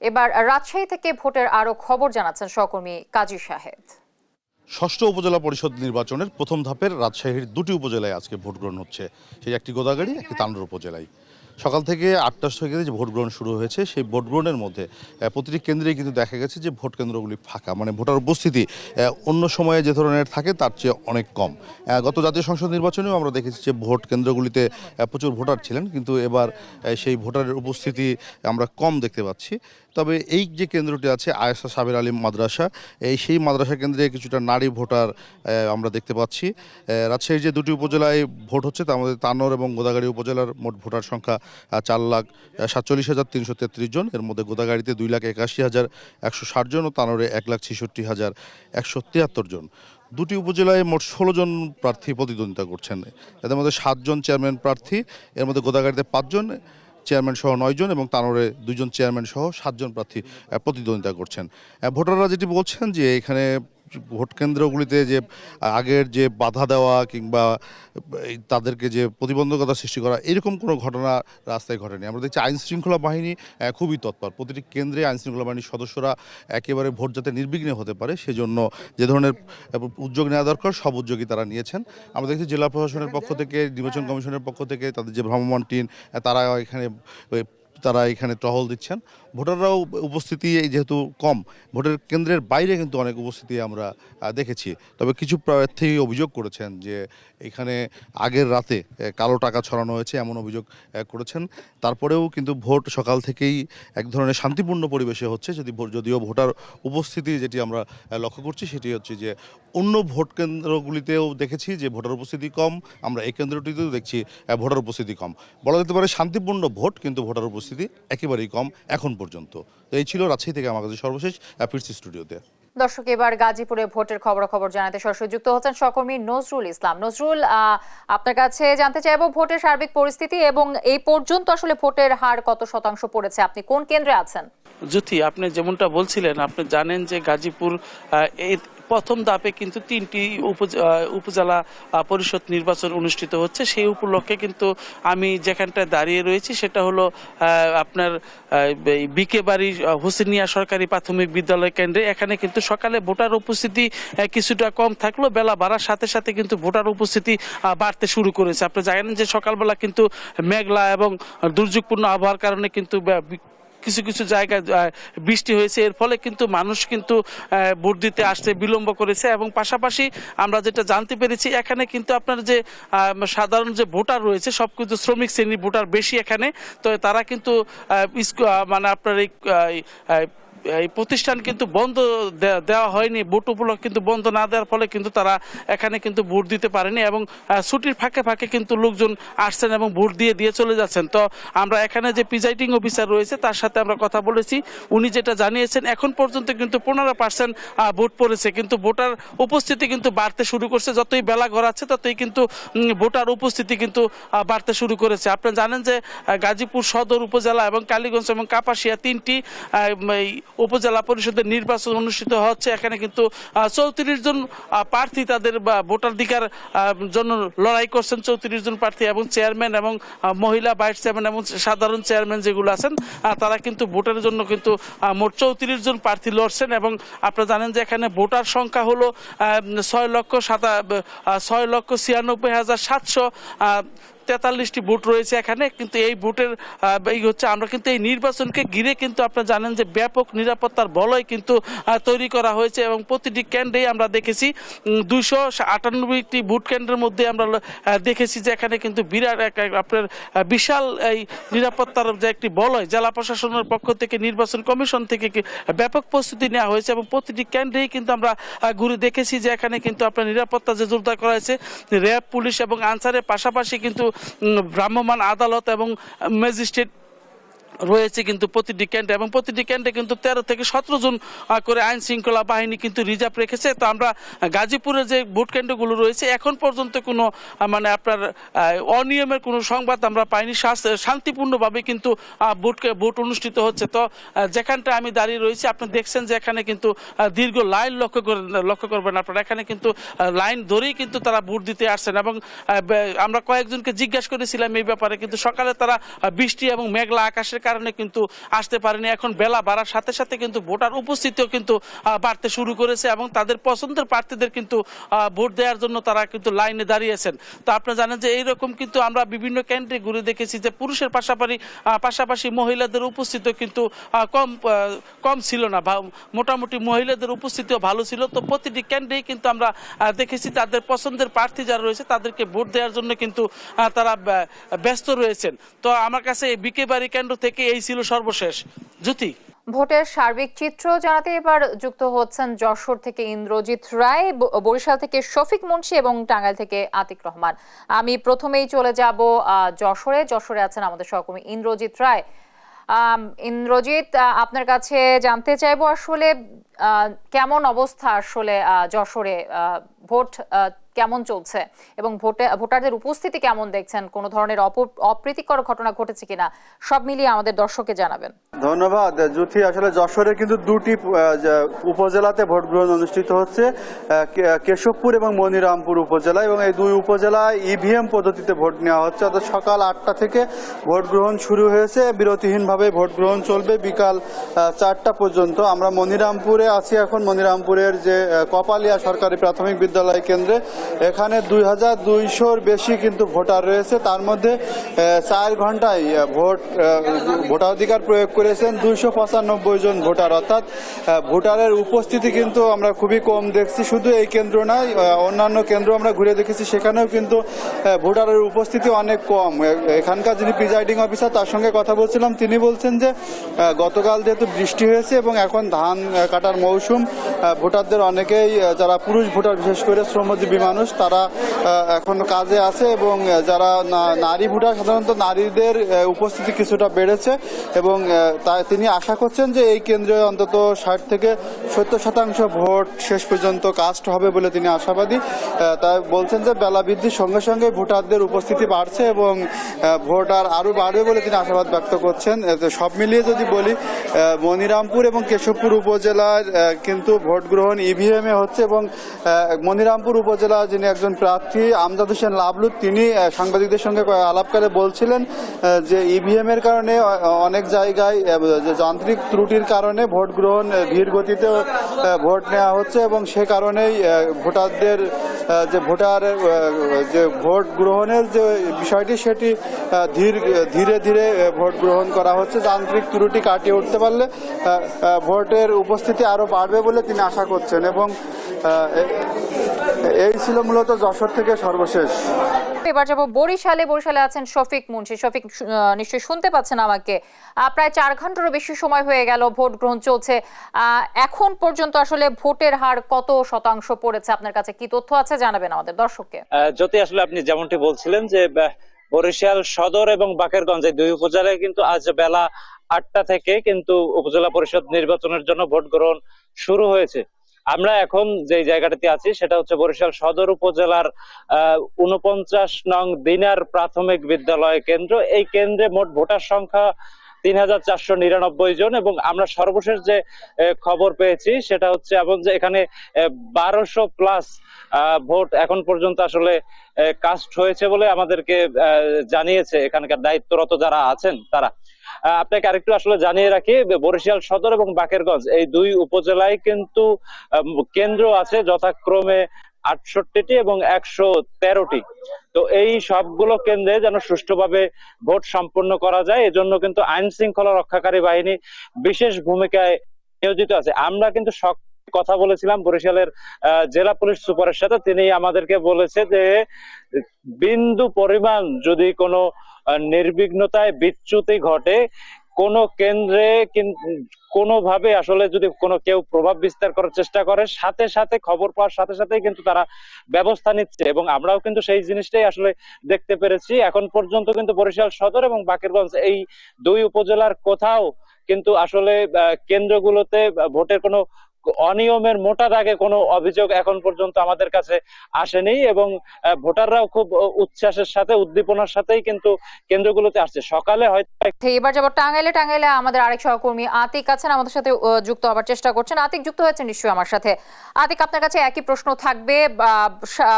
এবার রাজশাহী থেকে ভোটের আরো খবর জানাচ্ছেন সহকর্মী কাজী শাহেদ। ষষ্ঠ উপজেলা পরিষদ নির্বাচনের প্রথম ধাপের রাজশাহীর দুটি উপজেলায় আজকে ভোট গ্রহণ হচ্ছে। সেই একটি গোদাগাড়ি, একটি তানোর উপজেলায়। সকাল থেকে ৮টা থেকে যে ভোট গ্রহণ শুরু হয়েছে, সেই ভোট গ্রহণের মধ্যে প্রতিটি কেন্দ্রেই কিন্তু দেখা গেছে যে ভোট কেন্দ্রগুলি ফাঁকা, মানে ভোটার উপস্থিতি অন্য সময়ে যে ধরনের থাকে তার চেয়ে অনেক কম। গত জাতীয় সংসদ নির্বাচনেও আমরা দেখেছি যে ভোট কেন্দ্রগুলিতে প্রচুর ভোটার ছিলেন, কিন্তু এবার সেই ভোটারের উপস্থিতি আমরা কম দেখতে পাচ্ছি। তবে এই যে কেন্দ্রটি আছে আয়েশা সাবির আলী মাদ্রাসা, সেই মাদ্রাসা কেন্দ্রে কিছুটা নারী ভোটার আমরা দেখতে পাচ্ছি। রাজশাহীর যে দুটি উপজেলায় ভোট হচ্ছে তার মধ্যে তানোর এবং গোদাগাড়ি উপজেলার মোট ভোটার সংখ্যা 4,47,333 জন। এর মধ্যে গোদাগাড়িতে 2,81,160 জন ও তানোরে 1,66,173 জন। দুটি উপজেলায় মোট 16 জন প্রার্থী প্রতিদ্বন্দ্বিতা করছেন। এদের মধ্যে 7 জন চেয়ারম্যান প্রার্থী, এর মধ্যে গোদাগাড়িতে 5 জন চেয়ারম্যান সহ 9 জন এবং তানোরে 2 জন চেয়ারম্যান সহ 7 জন প্রার্থী প্রতিদ্বন্দ্বিতা করছেন। ভোটাররা যেটি বলছেন যে এখানে ভোট কেন্দ্রগুলিতে যে আগের যে বাধা দেওয়া কিংবা তাদেরকে যে প্রতিবন্ধকতা সৃষ্টি করা, এরকম কোনো ঘটনা রাস্তায় ঘটেনি। আমরা দেখছি আইন শৃঙ্খলা বাহিনী খুবই তৎপর। প্রতিটি কেন্দ্রে আইন শৃঙ্খলা বাহিনীর সদস্যরা একেবারে ভোট যাতে নির্বিঘ্নে হতে পারে সেজন্য যে ধরনের উদ্যোগ নেওয়া দরকার সব উদ্যোগই তারা নিয়েছেন। আমরা দেখছি জেলা প্রশাসনের পক্ষ থেকে, নির্বাচন কমিশনের পক্ষ থেকে তাদের যে ভ্রাম্যমাণ টিম তারা এখানে টহল দিচ্ছেন। ভোটাররাও উপস্থিতি যেহেতু কম, ভোটের কেন্দ্রের বাইরে কিন্তু অনেক উপস্থিতি আমরা দেখেছি। তবে কিছু প্রার্থী অভিযোগ করেছেন যে এখানে আগের রাতে কালো টাকা ছড়ানো হয়েছে, এমন অভিযোগ করেছেন। তারপরেও কিন্তু ভোট সকাল থেকেই এক ধরনের শান্তিপূর্ণ পরিবেশে হচ্ছে। যদিও ভোটার উপস্থিতি যেটি আমরা লক্ষ্য করছি সেটি হচ্ছে যে অন্য ভোট কেন্দ্রগুলিতেও দেখেছি যে ভোটার উপস্থিতি কম, আমরা এই কেন্দ্রটিতেও দেখছি ভোটার উপস্থিতি কম। বলা যেতে পারে শান্তিপূর্ণ ভোট, কিন্তু ভোটার উপস্থিতি একেবারেই কম এখন পর্যন্ত। তো এই ছিল রাজশাহী থেকে আমার কাছে সর্বশেষ। ফিরছি স্টুডিওতে। দর্শক, এবার গাজীপুরে ভোটের খবর জানাতে সরাসরি যুক্ত হচ্ছেন সহকর্মী নজরুল ইসলাম। নজরুল, আপনার কাছে জানতে চাইবো ভোটের সার্বিক পরিস্থিতি এবং এই পর্যন্ত আসলে ভোটের হার কত শতাংশ পড়েছে, আপনি কোন কেন্দ্রে আছেন? জ্যোতি, আপনি যেমনটা বলছিলেন, আপনি জানেন যে গাজীপুর প্রথম ধাপে কিন্তু 3টি উপজেলা পরিষদ নির্বাচন অনুষ্ঠিত হচ্ছে। সেই উপলক্ষে কিন্তু আমি যেখানটায় দাঁড়িয়ে রয়েছি সেটা হলো আপনার বিকে বাড়ি হোসেনিয়া সরকারি প্রাথমিক বিদ্যালয় কেন্দ্রে। এখানে কিন্তু সকালে ভোটার উপস্থিতি কিছুটা কম থাকলেও বেলা বাড়ার সাথে সাথে কিন্তু ভোটার উপস্থিতি বাড়তে শুরু করেছে। আপনি জানেন যে সকালবেলা কিন্তু মেঘলা এবং দুর্যোগপূর্ণ আবহাওয়ার কারণে কিন্তু কিছু কিছু জায়গায় বৃষ্টি হয়েছে। এর ফলে কিন্তু মানুষ কিন্তু ভোট দিতে আসতে বিলম্ব করেছে এবং পাশাপাশি আমরা যেটা জানতে পেরেছি এখানে কিন্তু আপনার যে সাধারণ যে ভোটার রয়েছে সব কিন্তু শ্রমিক শ্রেণীর ভোটার বেশি এখানে। তো তারা কিন্তু মানে আপনার এই প্রতিষ্ঠান কিন্তু বন্ধ দেওয়া হয়নি। ভোট উপলক্ষে কিন্তু বন্ধ না দেওয়ার ফলে কিন্তু তারা এখানে কিন্তু ভোট দিতে পারেনি এবং ছুটির ফাঁকে ফাঁকে কিন্তু লোকজন আসছেন এবং ভোট দিয়ে চলে যাচ্ছেন। তো আমরা এখানে যে প্রিজাইডিং অফিসার রয়েছে তার সাথে আমরা কথা বলেছি। উনি যেটা জানিয়েছেন এখন পর্যন্ত কিন্তু 15% ভোট পড়েছে, কিন্তু ভোটার উপস্থিতি কিন্তু বাড়তে শুরু করছে। যতই বেলা গড়াচ্ছে ততই কিন্তু ভোটার উপস্থিতি কিন্তু বাড়তে শুরু করেছে। আপনারা জানেন যে গাজীপুর সদর উপজেলা এবং কালীগঞ্জ এবং কাপাসিয়া 3টি উপজেলা পরিষদের নির্বাচন অনুষ্ঠিত হচ্ছে। এখানে কিন্তু 34 জন প্রার্থী তাদের ভোটাধিকার জন্য লড়াই করছেন। 34 জন প্রার্থী এবং চেয়ারম্যান এবং মহিলা ভাইস চেয়ারম্যান এবং সাধারণ চেয়ারম্যান যেগুলো আছেন তারা কিন্তু ভোটের জন্য কিন্তু মোট 34 জন প্রার্থী লড়ছেন। এবং আপনারা জানেন যে এখানে ভোটার সংখ্যা হলো 6,96,743টি ভোট রয়েছে এখানে। কিন্তু এই ভোটের আমরা কিন্তু এই নির্বাচনকে ঘিরে কিন্তু আপনারা জানেন যে ব্যাপক নিরাপত্তার বলয় কিন্তু তৈরি করা হয়েছে এবং প্রতিটি কেন্দ্রেই আমরা দেখেছি 298টি ভোট কেন্দ্রের মধ্যে আমরা দেখেছি যে এখানে কিন্তু বিরাট আপনার বিশাল এই নিরাপত্তার যে একটি বলয় জেলা প্রশাসনের পক্ষ থেকে, নির্বাচন কমিশন থেকে ব্যাপক প্রস্তুতি নেওয়া হয়েছে এবং প্রতিটি কেন্দ্রেই কিন্তু আমরা ঘুরে দেখেছি যে এখানে কিন্তু আপনার নিরাপত্তা যে জোরদার করা হয়েছে। র্যাব, পুলিশ এবং আনসারের পাশাপাশি কিন্তু ভ্রাম্যমাণ আদালত এবং ম্যাজিস্ট্রেট রয়েছে কিন্তু প্রতিটি কেন্দ্রে, এবং প্রতিটি কেন্দ্রে কিন্তু 13 থেকে 17 জন করে আইন শৃঙ্খলা বাহিনী কিন্তু রিজার্ভ রেখেছে। তো আমরা গাজীপুরের যে ভোট কেন্দ্রগুলো রয়েছে এখন পর্যন্ত কোনো মানে আপনার অনিয়মের কোনো সংবাদ আমরা পাইনি। শান্তিপূর্ণভাবে কিন্তু ভোট অনুষ্ঠিত হচ্ছে। তো যেখানটা আমি দাঁড়িয়ে রয়েছি আপনি দেখছেন যে এখানে কিন্তু দীর্ঘ লাইন লক্ষ্য করবেন আপনারা। এখানে কিন্তু লাইন ধরেই কিন্তু তারা ভোট দিতে আসছেন এবং আমরা কয়েকজনকে জিজ্ঞাসা করেছিলাম এই ব্যাপারে, কিন্তু সকালে তারা বৃষ্টি এবং মেঘলা আকাশের কারণে কিন্তু আসতে পারেনি। এখন বেলা বাড়ার সাথে সাথে কিন্তু ভোটার উপস্থিতিও কিন্তু বাড়তে শুরু করেছে এবং তাদের পছন্দের প্রার্থীদের কিন্তু ভোট দেওয়ার জন্য তারা কিন্তু লাইনে দাঁড়িয়েছেন। তো আপনারা জানেন যে এইরকম কিন্তু আমরা বিভিন্ন কেন্দ্রে ঘুরে দেখেছি যে পুরুষের পাশাপাশি মহিলাদের উপস্থিতিও কিন্তু কম ছিল না, মোটামুটি মহিলাদের উপস্থিতিও ভালো ছিল। তো প্রতিটি কেন্দ্রেই কিন্তু আমরা দেখেছি তাদের পছন্দের প্রার্থী যারা রয়েছে তাদেরকে ভোট দেওয়ার জন্য কিন্তু তারা ব্যস্ত রয়েছেন। তো আমার কাছে এই বিকে বাড়ি কেন্দ্র থেকে এই ছিল সর্বশেষ। জ্যোতি, ভোটের সার্বিক চিত্র জানাতে এবার যুক্ত হচ্ছেন যশোর থেকে ইন্দ্রজিৎ রায়, বরিশাল থেকে শফিক মুন্সি এবং টাঙ্গাইল থেকে আতিক রহমান। আমি প্রথমেই চলে যাব যশোরে আছেন আমাদের সহকর্মী ইন্দ্রজিৎ রায়। ইন্দ্রজিৎ, আপনার কাছে জানতে চাইবো আসলে কেমন অবস্থা আসলে যশোরে, ভোট কেমন চলছে এবং ভোটারদের উপস্থিতি কেমন দেখছেন, কোনো ধরনের অপ্রীতিকর ঘটনা ঘটেছে কিনা, সব মিলিয়ে আমাদের দর্শককে জানাবেন। ধন্যবাদ জ্যোতি। আসলে যশোরে কিন্তু দুটি উপজেলাতে ভোট গ্রহণ অনুষ্ঠিত হচ্ছে, কেশবপুর এবং মনিরামপুর উপজেলা, এবং এই দুই উপজেলায় ইভিএম পদ্ধতিতে ভোট নেওয়া হচ্ছে। অর্থাৎ সকাল 8টা থেকে ভোট গ্রহণ শুরু হয়েছে, বিরতিহীনভাবে ভোট গ্রহণ চলবে বিকাল 4টা পর্যন্ত। আমরা মনিরামপুরে আছি এখন। মনিরামপুরের যে কপালিয়া সরকারি প্রাথমিক বিদ্যালয় কেন্দ্রে, এখানে 2200-র বেশি কিন্তু ভোটার রয়েছে। তার মধ্যে 4 ঘন্টায় ভোটাধিকার প্রয়োগ করেছেন 295 জন ভোটার। অর্থাৎ ভোটারের উপস্থিতি কিন্তু আমরা খুবই কম দেখছি। শুধু এই কেন্দ্র নয়, অন্যান্য কেন্দ্র আমরা ঘুরে দেখেছি, সেখানেও কিন্তু ভোটারের উপস্থিতি অনেক কম। এখানকার যিনি প্রিজাইডিং অফিসার, তার সঙ্গে কথা বলছিলাম, তিনি বলছেন যে গতকাল যেহেতু বৃষ্টি হয়েছে এবং এখন ধান কাটার মৌসুম, ভোটারদের অনেকেই, যারা পুরুষ ভোটার বিশেষ করে শ্রমজীবী মানুষ, তারা এখন কাজে আছে, এবং যারা নারী ভোটার, সাধারণত নারীদের উপস্থিতি কিছুটা বেড়েছে। এবং তিনি আশা করছেন যে এই কেন্দ্রে অন্তত 60 থেকে 70% ভোট শেষ পর্যন্ত কাস্ট হবে বলে তিনি আশাবাদী। তাই বলছেন যে বেলা বৃদ্ধির সঙ্গে সঙ্গে ভোটারদের উপস্থিতি বাড়ছে এবং ভোট আরও বাড়বে বলে তিনি আশাবাদ ব্যক্ত করছেন। সব মিলিয়ে যদি বলি, মনিরামপুর এবং কেশবপুর উপজেলার কিন্তু ভোট গ্রহণ ইভিএমে হচ্ছে, এবং মনিরামপুর উপজেলা যিনি একজন প্রার্থী আমজাদ হোসেন লাবলু, তিনি সাংবাদিকদের সঙ্গে আলাপকালে বলছিলেন যে ইভিএম এর কারণে অনেক জায়গায় যান্ত্রিক ত্রুটির কারণে ভোট গ্রহণ ধীর গতিতে ভোট নেওয়া হচ্ছে, এবং সে কারণেই ভোটারদের যে ভোট গ্রহণের যে বিষয়টি, সেটি ধীরে ধীরে ভোট গ্রহণ করা হচ্ছে। যান্ত্রিক ত্রুটি কাটিয়ে উঠতে পারলে ভোটের উপস্থিতি আরও বাড়বে বলে তিনি আশা করছেন। এবং এই ছিল মূলত যশোর থেকে সর্বশেষ। এবার যাবো বরিশালে আছেন শফিক মুন্সি। শফিক, নিশ্চয়ই শুনতে পাচ্ছেন আমাকে। প্রায় 4 ঘন্টারও বেশি সময় হয়ে গেল ভোট গ্রহণ চলছে। এখন পর্যন্ত আসলে ভোটের হার কত শতাংশ পড়েছে, আপনার কাছে কি তথ্য আছে জানাবেন আমাদের দর্শককে। যদি আসলে আপনি যেমনটি বলছিলেন যে বরিশাল সদর এবং বাকেরগঞ্জ এই দুই উপজেলায় কিন্তু আজ বেলা 8টা থেকে কিন্তু উপজেলা পরিষদ নির্বাচনের জন্য ভোট গ্রহণ শুরু হয়েছে। আমরা এখন যে জায়গাটাতে আছি সেটা হচ্ছে বরিশাল সদর উপজেলার 49 নং দিনার প্রাথমিক বিদ্যালয় কেন্দ্র। এই কেন্দ্রে মোট ভোটার সংখ্যা 3499 জন, এবং আমরা সর্বশেষ যে খবর পেয়েছি সেটা হচ্ছে এবং যে এখানে 1200+ ভোট এখন পর্যন্ত আসলে কাস্ট হয়েছে বলে আমাদেরকে জানিয়েছে এখানকার দায়িত্বরত যারা আছেন তারা। আপনাকে আরেকটু আসলে জানিয়ে রাখি, বরিশাল সদর এবং বাকেরগঞ্জ এই দুই উপজেলায় কিন্তু কেন্দ্র আছে যথাক্রমে 68টি এবং 113টি। তো এই সবগুলো কেন্দ্রে যেন সুষ্ঠুভাবে ভোট সম্পন্ন করা যায়, এজন্য কিন্তু আইন শৃঙ্খলা রক্ষাকারী বাহিনী বিশেষ ভূমিকায় নিয়োজিত আছে। আমরা কিন্তু কথা বলেছিলাম বরিশালের জেলা পুলিশ সুপারের সাথে, তিনি আমাদেরকে বলেছে যে বিন্দু পরিমাণ যদি কোনো নির্বিঘ্নতায় বিচ্যুতি ঘটে, কোন কেন্দ্রে কোনোভাবে আসলে যদি কোনো কেউ প্রভাব বিস্তার করার চেষ্টা করে, সাথে সাথে খবর পাওয়ার সাথে সাথে কিন্তু তারা ব্যবস্থা নিচ্ছে, এবং আমরাও কিন্তু সেই জিনিসটাই আসলে দেখতে পেরেছি। এখন পর্যন্ত কিন্তু বরিশাল সদর এবং বাকেরগঞ্জ এই দুই উপজেলার কোথাও কিন্তু আসলে কেন্দ্রগুলোতে ভোটের কোনো অনিয়মের মোটা দাগে কোনো অভিযোগ এখন পর্যন্ত আমাদের কাছে আসেনি এবং ভোটাররাও খুব উচ্ছ্বাসের সাথে উদ্দীপনার সাথেই কিন্তু কেন্দ্রগুলোতে আসছে। সকালে হয়তো এবার যাব টাঙ্গাইলে আমাদের আরেক সহকর্মী আতিক আছেন আমাদের সাথে, যুক্ত হবার চেষ্টা করছেন। আতিক যুক্ত হয়েছেন নিশ্চয়ই আমার সাথে। আতিক, আপনার কাছে একই প্রশ্ন থাকবে,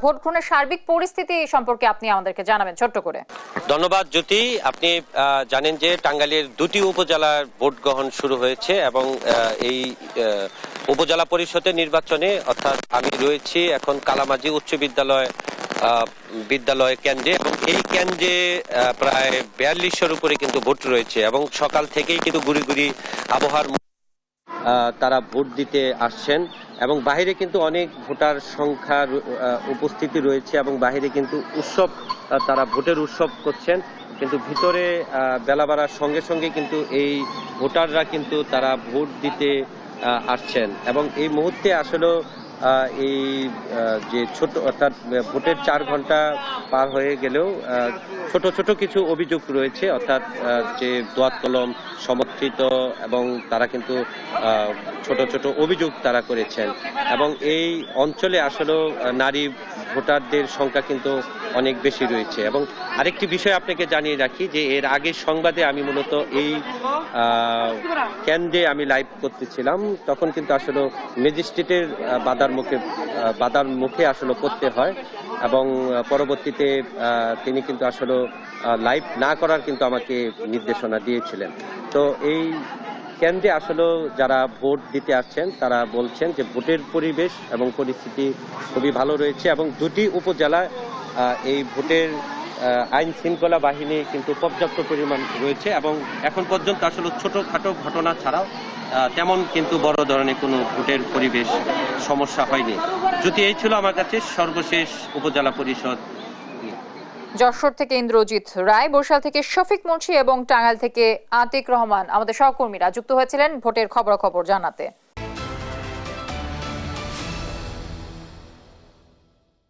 ভোট গ্রহণের সার্বিক পরিস্থিতি সম্পর্কে আপনি আমাদেরকে জানাবেন ছোট্ট করে। ধন্যবাদ জ্যোতি। আপনি জানেন যে টাঙ্গাইলের দুটি উপজেলার ভোট গ্রহণ শুরু হয়েছে এবং এই উপজেলা পরিষদের নির্বাচনে অর্থাৎ আমি রয়েছি এখন কালামাজি উচ্চ বিদ্যালয় কেন্দ্রে এবং এই কেন্দ্রে প্রায় 4200-এর উপরে কিন্তু ভোট রয়েছে এবং সকাল থেকেই কিন্তু গুড়ি গুড়ি আবহাওয়ার তারা ভোট দিতে আসছেন এবং বাইরে কিন্তু অনেক ভোটার সংখ্যার উপস্থিতি রয়েছে এবং বাইরে কিন্তু তারা ভোটের উৎসব করছেন, কিন্তু ভিতরে বেলা বাড়ার সঙ্গে সঙ্গে কিন্তু এই ভোটাররা কিন্তু তারা ভোট দিতে আসছেন এবং এই মুহূর্তে আসলে এই যে ছোট অর্থাৎ ভোটের 4 ঘন্টা পার হয়ে গেলেও ছোট ছোট কিছু অভিযোগ রয়েছে, অর্থাৎ যে দোয়াত কলম সমর্থিত এবং তারা কিন্তু ছোট ছোট অভিযোগ তারা করেছেন এবং এই অঞ্চলে আসলে নারী ভোটারদের সংখ্যা কিন্তু অনেক বেশি রয়েছে। এবং আরেকটি বিষয় আপনাকে জানিয়ে রাখি যে এর আগের সংবাদে আমি মূলত এই কেন্দ্রে আমি লাইভ করতেছিলাম, তখন কিন্তু আসলে ম্যাজিস্ট্রেটের বাধার মুখে আসলে করতে হয় এবং পরবর্তীতে তিনি কিন্তু আসলে লাইভ না করার কিন্তু আমাকে নির্দেশনা দিয়েছিলেন। তো এই কেন্দ্রে আসলে যারা ভোট দিতে আসছেন তারা বলছেন যে ভোটের পরিবেশ এবং পরিস্থিতি খুবই ভালো রয়েছে এবং দুটি উপজেলায় এই ভোটের আইন শৃঙ্খলা বাহিনী কিন্তু পর্যাপ্ত পরিমাণ রয়েছে এবং এখন পর্যন্ত আসলে ছোটখাটো ঘটনা ছাড়াও তেমন কিন্তু বড় ধরনের কোনো ভোটের পরিবেশ সমস্যা হয়নি। যদি এই ছিল আমার কাছে সর্বশেষ উপজেলা পরিষদ। যশোর থেকে ইন্দ্রজিৎ রায়, বরিশাল থেকে শফিক মুন্সি এবং টাঙ্গাইল থেকে আতিক রহমান আমাদের সহকর্মীরা যুক্ত হয়েছিলেন ভোটের খবরাখবর জানাতে।